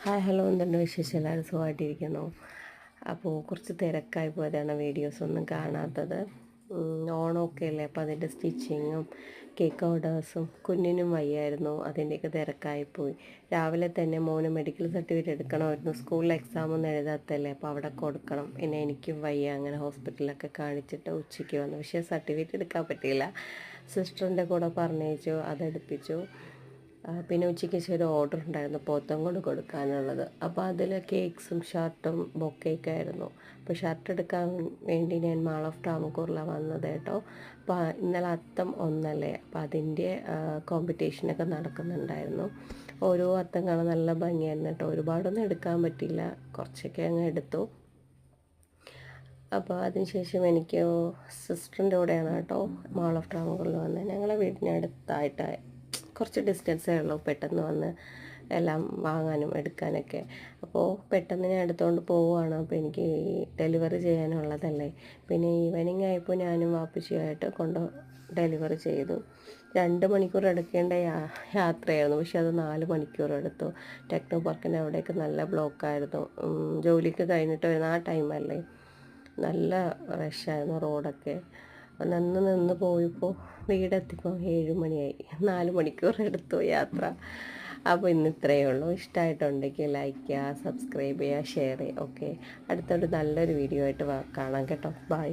Hi hello, എന്തുണ്ട് വിശേഷം? എല്ലാവരും സുഖമായിട്ടിരിക്കുന്നു. അപ്പോൾ കുറച്ച് തിരക്കായി പോയതാണ് വീഡിയോസൊന്നും കാണാത്തത്. ഓണമൊക്കെ അല്ലേ, അപ്പോൾ അതിൻ്റെ സ്റ്റിച്ചിങ്ങും കേക്ക് ഓർഡേഴ്സും കുഞ്ഞിനും വയ്യായിരുന്നു, അതിൻ്റെയൊക്കെ തിരക്കായിപ്പോയി. രാവിലെ തന്നെ മോന് മെഡിക്കൽ സർട്ടിഫിക്കറ്റ് എടുക്കണമായിരുന്നു, സ്കൂളിൽ എക്സാമൊന്നും എഴുതാത്തല്ലേ, അപ്പോൾ അവിടെ കൊടുക്കണം. പിന്നെ എനിക്കും വയ്യ, അങ്ങനെ ഹോസ്പിറ്റലിലൊക്കെ കാണിച്ചിട്ട് ഉച്ചയ്ക്ക് വന്നു. പക്ഷേ സർട്ടിഫിക്കറ്റ് എടുക്കാൻ പറ്റിയില്ല. സിസ്റ്ററിൻ്റെ കൂടെ പറഞ്ഞയച്ചു, അതെടുപ്പിച്ചു. പിന്നെ ഉച്ചയ്ക്ക് ശേഷം ഒരു ഓർഡർ ഉണ്ടായിരുന്നു പോത്തങ്കോട് കൊടുക്കാനുള്ളത്. അപ്പോൾ അതിൽ കേക്ക്സും ഷർട്ടും ബൊക്കെയൊക്കെ ആയിരുന്നു. അപ്പോൾ ഷർട്ട് എടുക്കാൻ വേണ്ടി ഞാൻ മാൾ ഓഫ് ട്രാവൻകൂറിലാണ് വന്നത് കേട്ടോ. അപ്പോൾ ഇന്നലെ അത്തം ഒന്നല്ലേ, അപ്പോൾ അതിൻ്റെ കോമ്പറ്റീഷനൊക്കെ നടക്കുന്നുണ്ടായിരുന്നു. ഓരോ അത്തം കാണാൻ നല്ല ഭംഗിയായിരുന്നു കേട്ടോ. ഒരുപാടൊന്നും എടുക്കാൻ പറ്റിയില്ല, കുറച്ചൊക്കെ അങ്ങ് എടുത്തു. അപ്പോൾ അതിനുശേഷം എനിക്ക് സിസ്റ്ററിൻ്റെ കൂടെയാണ് കേട്ടോ മാൾ ഓഫ് ട്രാവൻകൂറിൽ വന്നത്. ഞങ്ങളെ വീടിനടുത്തായിട്ട് കുറച്ച് ഡിസ്റ്റൻസേ ഉള്ളൂ, പെട്ടെന്ന് വന്ന് എല്ലാം വാങ്ങാനും എടുക്കാനൊക്കെ. അപ്പോൾ പെട്ടെന്ന് ഞാൻ എടുത്തുകൊണ്ട് പോവുകയാണ്. അപ്പോൾ എനിക്ക് ഡെലിവറി ചെയ്യാനുള്ളതല്ലേ. പിന്നെ ഈവനിങ് ആയപ്പോൾ ഞാനും വാപ്പച്ചിയായിട്ട് ഡെലിവറി ചെയ്തു. 2 മണിക്കൂർ എടുക്കേണ്ട യാത്രയായിരുന്നു, പക്ഷെ അത് 4 മണിക്കൂർ എടുത്തു. ടെക്നോ പാർക്കിൻ്റെ അവിടെയൊക്കെ നല്ല ബ്ലോക്കായിരുന്നു. ജോലിക്ക് കഴിഞ്ഞിട്ട് വരുന്ന ആ ടൈമല്ലേ, നല്ല റഷായിരുന്നു റോഡൊക്കെ. നിന്ന് പോയപ്പോൾ വീടെത്തിയപ്പോൾ 7 മണിയായി. 4 മണിക്കൂർ എടുത്തു യാത്ര. അപ്പോൾ ഇന്ന് ഇത്രയേ ഉള്ളൂ. ഇഷ്ടമായിട്ടുണ്ടെങ്കിൽ ലൈക്ക് ചെയ്യുക, സബ്സ്ക്രൈബ് ചെയ്യുക, ഷെയർ ചെയ്യുക. ഓക്കെ, അടുത്തൊരു നല്ലൊരു വീഡിയോ ആയിട്ട് കാണാം കേട്ടോ. ബൈ.